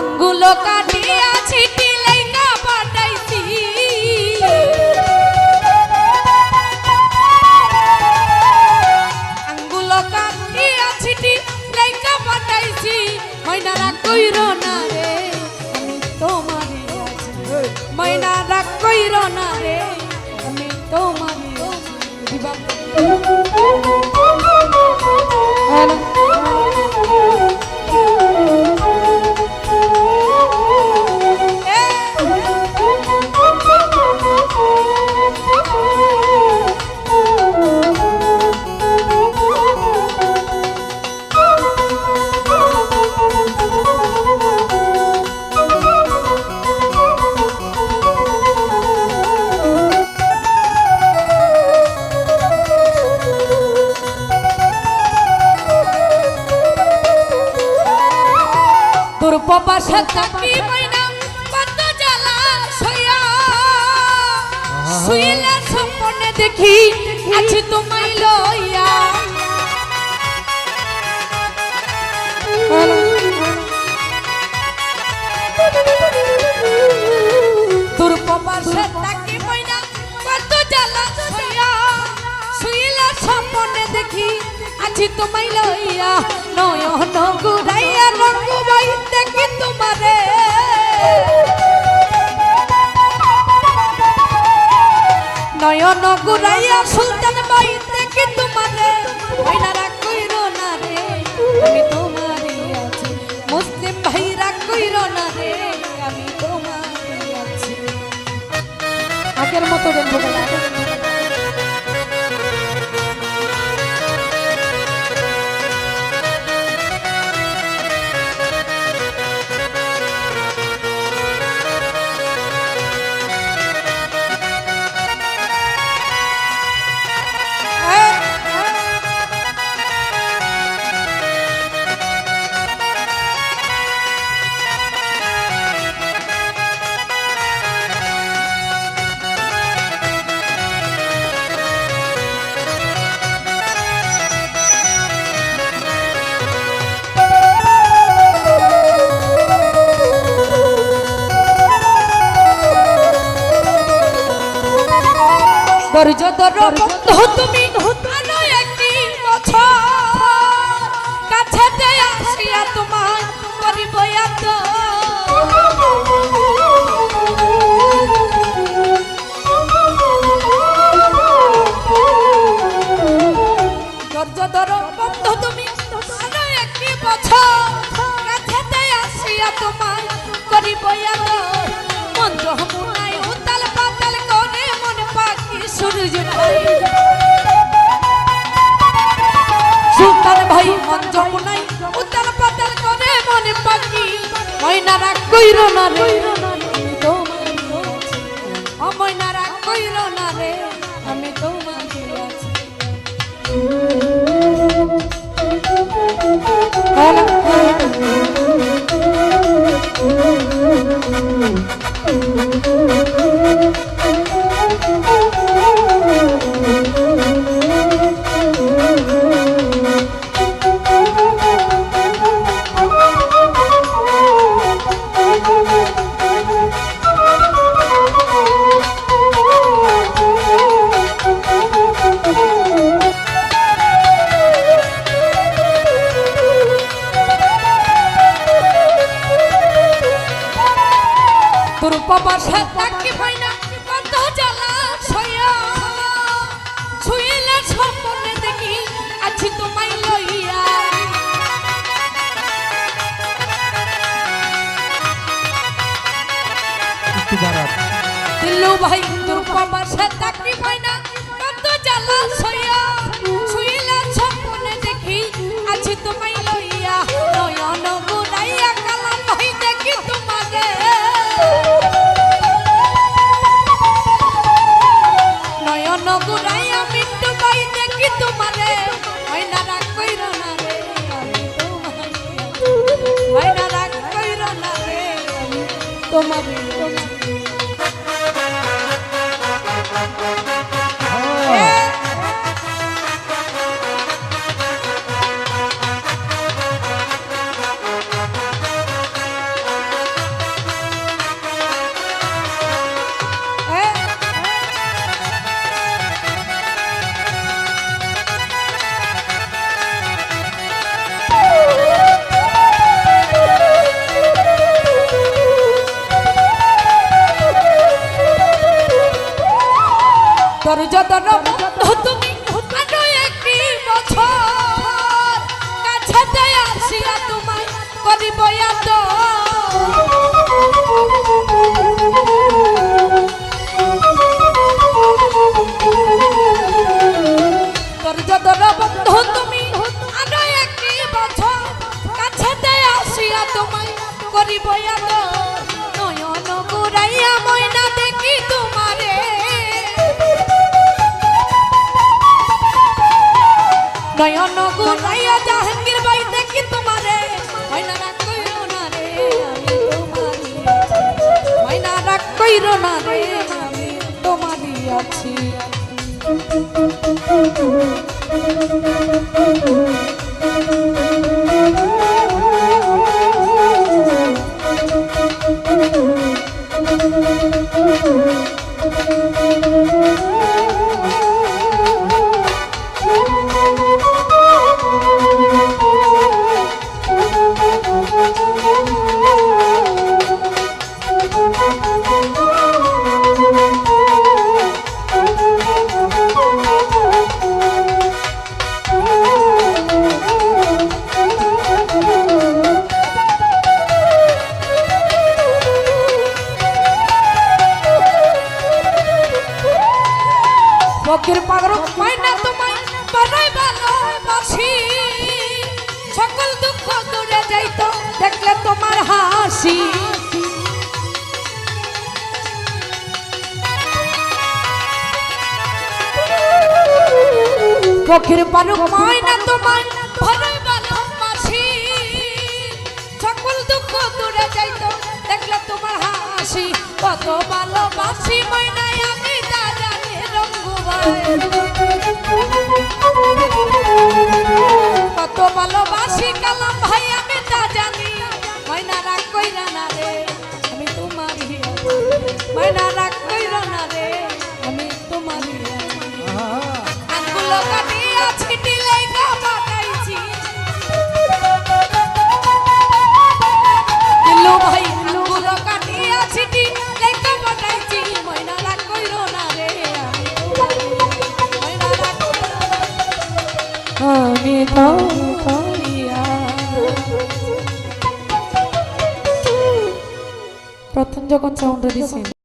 আঙ্গুলো কাটিয়া ছিটি লাইকা পাঠাইছি আঙ্গুলো কাটিয়া ছিটি লাইকা পাঠাইছি ময়না রাগ কইরো না রে আমি তোমারই আছি ময়না রাগ কইরো না রে আমি তোমারই আছি দিবা তোর পাশে থাকি ময়না কত জ্বালা সইয়া শুইলে স্বপ্নে দেখি আছি তোমায় লইয়া তোর পাশে থাকি ময়না কত জ্বালা সইয়া শুইলে স্বপ্নে দেখি আছি তোমায় লইয়া নয়ন গুড়াইয়া রঙ বাই দেখি তোমারে নয়ন গুড়াইয়া সুলতান বাই দেখি তোমারে ময়না রাগ কইরো না রে আমি তোমারই আছি মুসলিম ভাই রাগ কইরো না রে আমি তোমারই আছি আগের মতো দেখবো ধৈর্য ধরো বন্ধু তুমি আরো একটি বছর কাছেতে আসিয়া তোমায় করিব এত ধৈর্য ধরো বন্ধু তুমি আরো একটি বছর কাছেতে আসিয়া তোমায় করিব এত মন যমুনায় উতাল পাতাল করে মন পাখি সূর্য ভাই সুলতান ভাই মন যমুনায় উতাল পাতাল করে মন পাখি ময়না রাগ কইরো না রে ও ময়না রাগ কইরো না রে আমি তোমারই আছি তোর পাশে থাকি ময়না কত জ্বালা সইয়া শুইলে স্বপ্নে দেখি আছি তোমায় লইয়া দিল্লু ভাই তোর পাশে থাকি ময়না কত জ্বালা সইয়া শুইলে স্বপ্নে দেখি আছি তোমায় লইয়া নয়ন গুড়াইয়া কালাম ভাই দেখি তোমাকে নয়ন গুড়াইয়া মিট্টু ভাই দেখি তোমারে ময়না রাগ কইরো না রে আমি তোমারই ময়না রাগ কইরো না রে আমি তোমারই তোর যতন বন্ধু তুমি আরো একটি বছর কাছেতে আসিয়া তোমায় করিব এত তোর যতন বন্ধু তুমি আরো একটি বছর কাছেতে আসিয়া তোমায় করিব এত নয়ন গুড়াইয়া ময়না দেখি তোমারে নয়ন গুড়াইয়া জাহাঙ্গীর বাই দেখি তোমারে ময়না রাগ কইরো না রে আমি তোমারই ময়না রাগ কইরো না রে আমি তোমারই আছি পক্ষের পাগল ময়না তোমায় বড়ই ভালোবাসি সকল দুঃখ দূরে যাইত দেখলে তোমার হাসি পক্ষের পাগল ময়না তোমায় বড়ই ভালোবাসি সকল দুঃখ দূরে যাইত দেখলে তোমার হাসি কত ভালোবাসি ময়না আমি তা জানি কত ভালোবাসি কালাম ভাই আমি তা জানি ময়না রাগ কইরা না রে আমি তোমারই ময়না রাগ কইরা না রে আমি তোমারই আঙ্গুলো কাটিয়া ছিটি লেগা বাটাইছি দিলু ভাই আঙ্গুলো কাটিয়া ছিটি লেগা বাটাইছি ময়না রাগ কইরো না রে আমি তো প্রথম যখন সাউন্ড দিছি